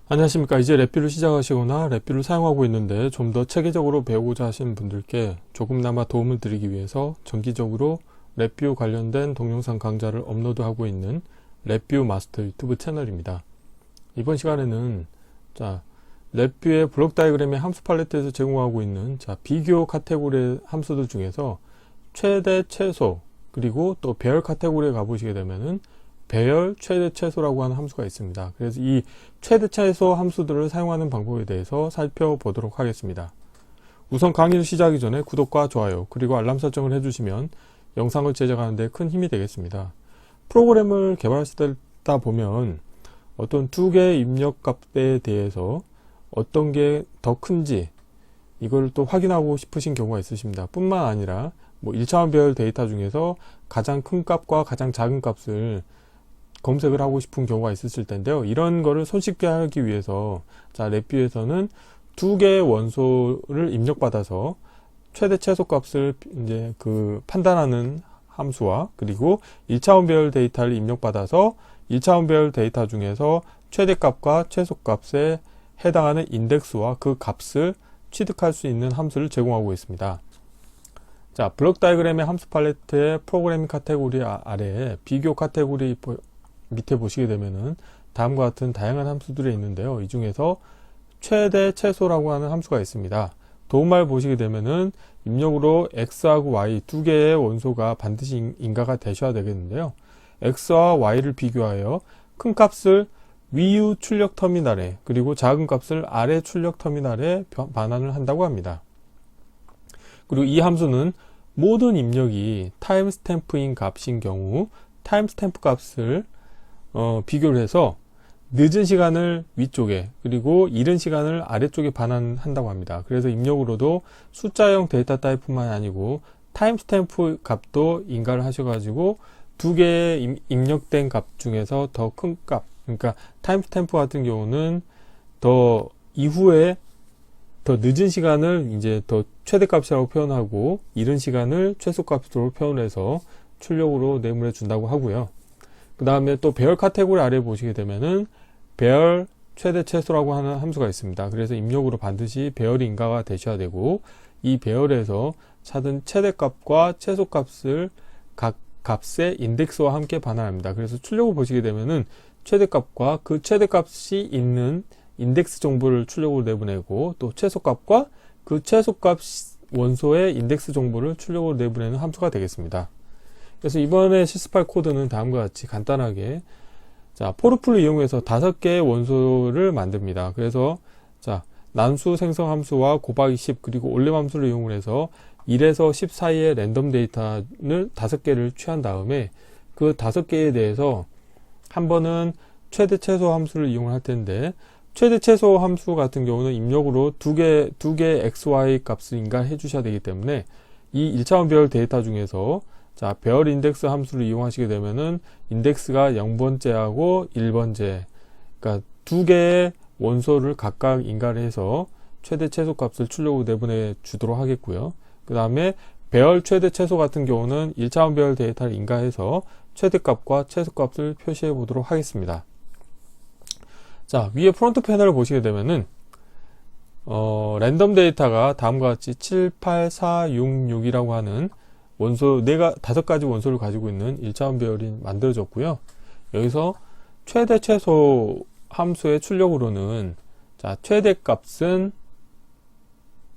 안녕하십니까. 이제 랩뷰를 시작하시거나 랩뷰를 사용하고 있는데 좀 더 체계적으로 배우고자 하시는 분들께 조금나마 도움을 드리기 위해서 정기적으로 랩뷰 관련된 동영상 강좌를 업로드하고 있는 랩뷰 마스터 유튜브 채널입니다. 이번 시간에는 랩뷰의 블록 다이그램의 함수 팔레트에서 제공하고 있는 비교 카테고리의 함수들 중에서 최대, 최소, 그리고 또 배열 카테고리에 가보시게 되면은 배열, 최대, 최소라고 하는 함수가 있습니다. 그래서 이 최대, 최소 함수들을 사용하는 방법에 대해서 살펴보도록 하겠습니다. 우선 강의를 시작하기 전에 구독과 좋아요 그리고 알람 설정을 해주시면 영상을 제작하는 데 큰 힘이 되겠습니다. 프로그램을 개발하시다 보면 어떤 두 개의 입력값에 대해서 어떤 게 더 큰지 이걸 또 확인하고 싶으신 경우가 있으십니다. 뿐만 아니라 1차원 배열 데이터 중에서 가장 큰 값과 가장 작은 값을 검색을 하고 싶은 경우가 있으실 텐데요. 이런 거를 손쉽게 하기 위해서 랩뷰에서는 두 개의 원소를 입력받아서 최대 최소 값을 이제 판단하는 함수와 그리고 1차원 배열 데이터를 입력받아서 1차원 배열 데이터 중에서 최대값과 최소값에 해당하는 인덱스와 그 값을 취득할 수 있는 함수를 제공하고 있습니다. 블록 다이그램의 함수 팔레트의 프로그래밍 카테고리 아래에 비교 카테고리 밑에 보시게 되면은 다음과 같은 다양한 함수들이 있는데요. 이 중에서 최대, 최소라고 하는 함수가 있습니다. 도움말 보시게 되면은 입력으로 x하고 y 두 개의 원소가 반드시 인가가 되셔야 되겠는데요. x와 y를 비교하여 큰 값을 위유 출력 터미널에 그리고 작은 값을 아래 출력 터미널에 반환을 한다고 합니다. 그리고 이 함수는 모든 입력이 타임스탬프인 값인 경우 타임스탬프 값을 비교를 해서 늦은 시간을 위쪽에 그리고 이른 시간을 아래쪽에 반환한다고 합니다. 그래서 입력으로도 숫자형 데이터 타입뿐만 아니고 타임스탬프 값도 인가를 하셔가지고 두 개의 입력된 값 중에서 더 큰 값, 그러니까 타임스탬프 같은 경우는 더 이후에 더 늦은 시간을 이제 더 최대값이라고 표현하고 이른 시간을 최소값으로 표현해서 출력으로 내보내 준다고 하고요. 그 다음에 또 배열 카테고리 아래 보시게 되면은 배열 최대 최소라고 하는 함수가 있습니다. 그래서 입력으로 반드시 배열이 인가가 되셔야 되고 이 배열에서 찾은 최대값과 최소값을 각 값의 인덱스와 함께 반환합니다. 그래서 출력을 보시게 되면은 최대값과 그 최대값이 있는 인덱스 정보를 출력으로 내보내고 또 최소값과 그 최소값 원소의 인덱스 정보를 출력으로 내보내는 함수가 되겠습니다. 그래서 이번에 실습할 코드는 다음과 같이 간단하게 포르풀을 이용해서 5개의 원소를 만듭니다. 그래서 난수 생성 함수와 곱하기 10 그리고 올림 함수를 이용해서 1에서 10 사이의 랜덤 데이터를 5개를 취한 다음에 그 5개에 대해서 한 번은 최대 최소 함수를 이용할 텐데 최대 최소 함수 같은 경우는 입력으로 두 개 xy 값을 인가해 주셔야 되기 때문에 이 1차원 배열 데이터 중에서 배열 인덱스 함수를 이용하시게 되면은 인덱스가 0번째하고 1번째 그러니까 두 개의 원소를 각각 인가를 해서 최대 최소 값을 출력으로 내보내 주도록 하겠고요. 그 다음에 배열 최대 최소 같은 경우는 1차원 배열 데이터를 인가해서 최대값과 최소값을 표시해 보도록 하겠습니다. 위에 프론트 패널을 보시게 되면은 랜덤 데이터가 다음과 같이 7, 8, 4, 6, 6이라고 하는 원소 5가지 원소를 가지고 있는 1차원 배열이 만들어졌고요. 여기서 최대 최소 함수의 출력으로는 최대값은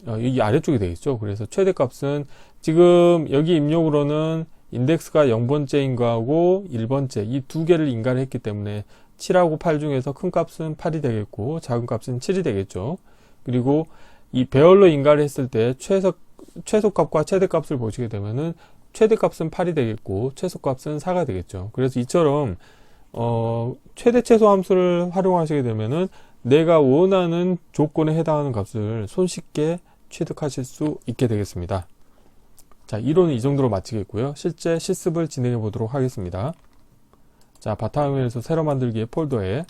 여기 아래쪽이 되겠죠. 그래서 최대값은 지금 여기 입력으로는 인덱스가 0번째인 거하고 1번째 이 두 개를 인가를 했기 때문에 7하고 8 중에서 큰 값은 8이 되겠고 작은 값은 7이 되겠죠. 그리고 이 배열로 인가를 했을 때 최소값과 최대값을 보시게 되면은 최대값은 8이 되겠고 최소값은 4가 되겠죠. 그래서 이처럼 최대 최소 함수를 활용하시게 되면은 내가 원하는 조건에 해당하는 값을 손쉽게 취득하실 수 있게 되겠습니다. 이론은 이 정도로 마치겠고요. 실제 실습을 진행해 보도록 하겠습니다. 바탕화면에서 새로 만들기의 폴더에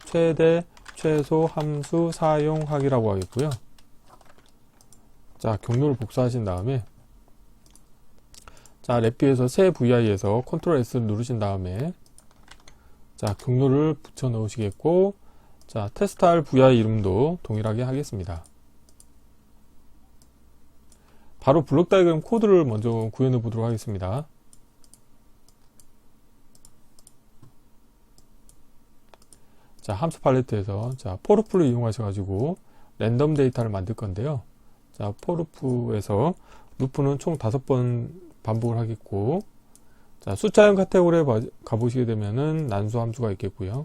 최대 최소 함수 사용하기라고 하겠고요. 경로를 복사하신 다음에 랩뷰에서 새 VI에서 컨트롤 S를 누르신 다음에 경로를 붙여 넣으시겠고 자, 테스트할 vi 이름도 동일하게 하겠습니다. 바로 블록 다이어그램 코드를 먼저 구현해 보도록 하겠습니다. 자, 함수 팔레트에서 자, forF를 이용하셔가지고 랜덤 데이터를 만들 건데요. 자, forF에서 루프는 총 5번 반복을 하겠고, 자, 숫자형 카테고리에 가보시게 되면은 난수 함수가 있겠고요.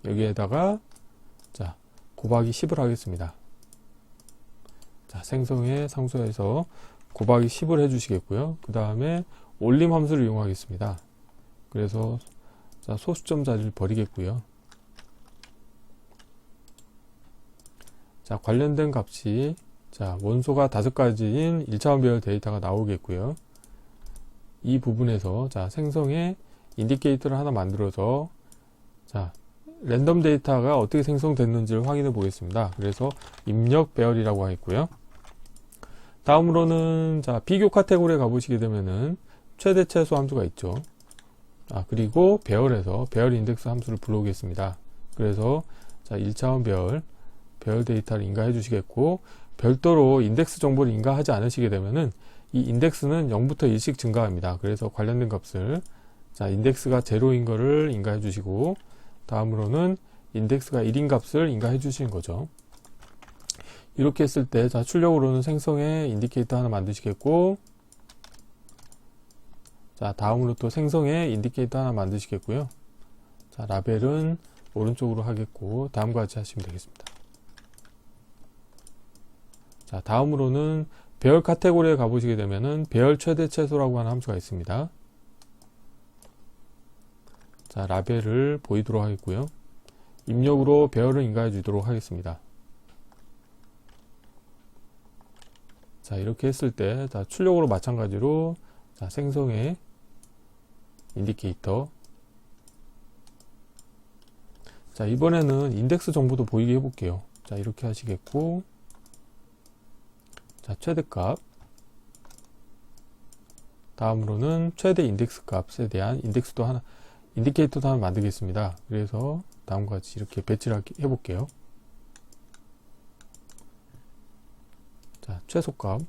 여기에다가 자, 곱하기 10을 하겠습니다. 자, 생성의 상수에서 곱하기 10을 해주시겠고요. 그 다음에 올림 함수를 이용하겠습니다. 그래서 자, 소수점 자리를 버리겠고요. 자, 관련된 값이 자, 원소가 5가지인 1차원 배열 데이터가 나오겠고요. 이 부분에서 자, 생성의 인디케이터를 하나 만들어서 자, 랜덤 데이터가 어떻게 생성됐는지를 확인해 보겠습니다. 그래서 입력 배열이라고 하겠고요. 다음으로는 자, 비교 카테고리에 가보시게 되면은 최대 최소 함수가 있죠. 그리고 배열에서 배열 인덱스 함수를 불러오겠습니다. 그래서 자, 1차원 배열 데이터를 인가해 주시겠고, 별도로 인덱스 정보를 인가하지 않으시게 되면은 이 인덱스는 0부터 1씩 증가합니다. 그래서 관련된 값을 자, 인덱스가 0인 거를 인가해 주시고, 다음으로는 인덱스가 1인 값을 인가해 주시는 거죠. 이렇게 했을 때 자, 출력으로는 생성의 인디케이터 하나 만드시겠고, 자, 다음으로 또 생성의 인디케이터 하나 만드시겠고요. 자, 라벨은 오른쪽으로 하겠고, 다음과 같이 하시면 되겠습니다. 자, 다음으로는 배열 카테고리에 가보시게 되면은 배열 최대 최소라고 하는 함수가 있습니다. 자, 라벨을 보이도록 하겠고요. 입력으로 배열을 인가해 주도록 하겠습니다. 자, 이렇게 했을 때 자, 출력으로 마찬가지로 자, 생성의 인디케이터. 자, 이번에는 인덱스 정보도 보이게 해볼게요. 자, 이렇게 하시겠고, 자, 최대값, 다음으로는 최대 인덱스 값에 대한 인덱스도 하나, 인디케이터도 하나 만들겠습니다. 그래서 다음과 같이 이렇게 배치를 해볼게요. 자, 최소값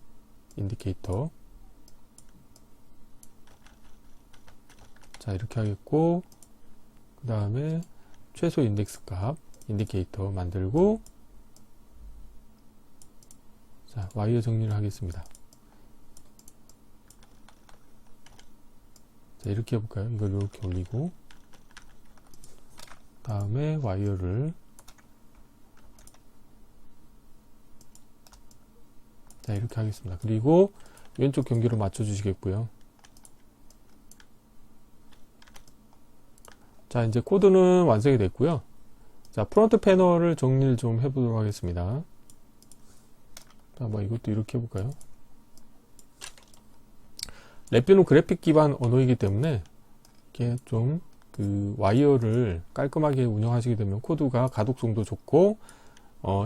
인디케이터. 자, 이렇게 하겠고, 그 다음에 최소 인덱스 값 인디케이터 만들고, 자, 와이어 정리를 하겠습니다. 자, 이렇게 해볼까요? 이걸 이렇게 올리고, 다음에 와이어를 자, 이렇게 하겠습니다. 그리고 왼쪽 경계로 맞춰 주시겠고요. 자, 이제 코드는 완성이 됐고요. 자, 프론트 패널을 정리를 좀 해보도록 하겠습니다. 자, 뭐 이것도 이렇게 해볼까요? 랩뷰는 그래픽 기반 언어이기 때문에 이렇게 좀 그 와이어를 깔끔하게 운영하시게 되면 코드가 가독성도 좋고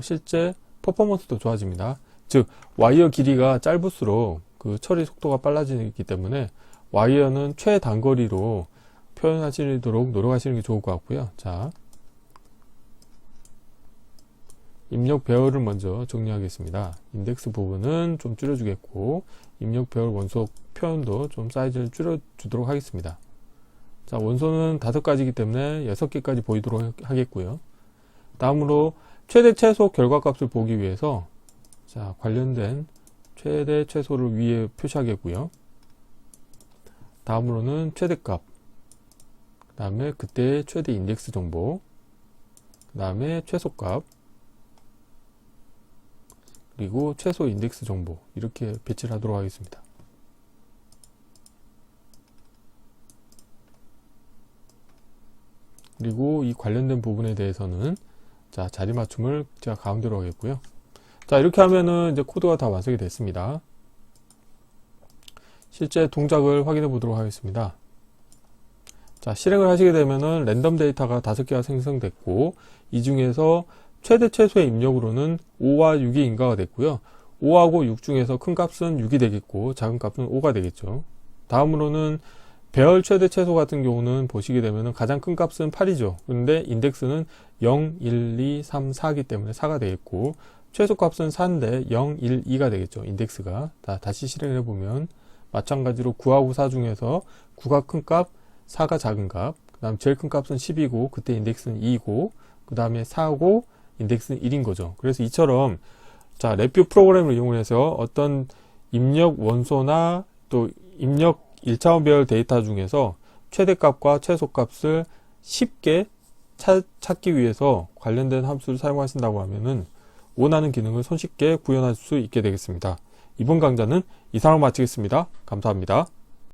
실제 퍼포먼스도 좋아집니다. 즉 와이어 길이가 짧을수록 그 처리 속도가 빨라지기 때문에 와이어는 최단거리로 표현하시도록 노력하시는 게 좋을 것 같고요. 자, 입력 배열을 먼저 정리하겠습니다. 인덱스 부분은 좀 줄여주겠고, 입력 배열 원소 표현도 좀 사이즈를 줄여주도록 하겠습니다. 자, 원소는 5가지이기 때문에 6개까지 보이도록 하겠고요. 다음으로 최대 최소 결과값을 보기 위해서 자, 관련된 최대 최소를 위에 표시하겠고요. 다음으로는 최대값, 그 다음에 그때의 최대 인덱스 정보, 그 다음에 최소값, 그리고 최소 인덱스 정보, 이렇게 배치를 하도록 하겠습니다. 그리고 이 관련된 부분에 대해서는 자, 자리 맞춤을 제가 가운데로 하겠고요. 자, 이렇게 하면은 이제 코드가 다 완성이 됐습니다. 실제 동작을 확인해 보도록 하겠습니다. 자, 실행을 하시게 되면은 랜덤 데이터가 5개가 생성됐고, 이 중에서 최대 최소의 입력으로는 5와 6이 인가가 됐고요. 5하고 6 중에서 큰 값은 6이 되겠고 작은 값은 5가 되겠죠. 다음으로는 배열 최대 최소 같은 경우는 보시게 되면 가장 큰 값은 8이죠. 그런데 인덱스는 0, 1, 2, 3, 4이기 때문에 4가 되겠고, 최소값은 4인데 0, 1, 2가 되겠죠. 인덱스가. 다시 실행을 해보면 마찬가지로 9하고 4 중에서 9가 큰 값, 4가 작은 값, 그 다음 제일 큰 값은 10이고 그때 인덱스는 2이고, 그 다음에 4고 인덱스는 1인 거죠. 그래서 이처럼 자, 랩뷰 프로그램을 이용해서 어떤 입력 원소나 또 입력 1차원 배열 데이터 중에서 최대값과 최소값을 쉽게 찾기 위해서 관련된 함수를 사용하신다고 하면은 원하는 기능을 손쉽게 구현할 수 있게 되겠습니다. 이번 강좌는 이상으로 마치겠습니다. 감사합니다.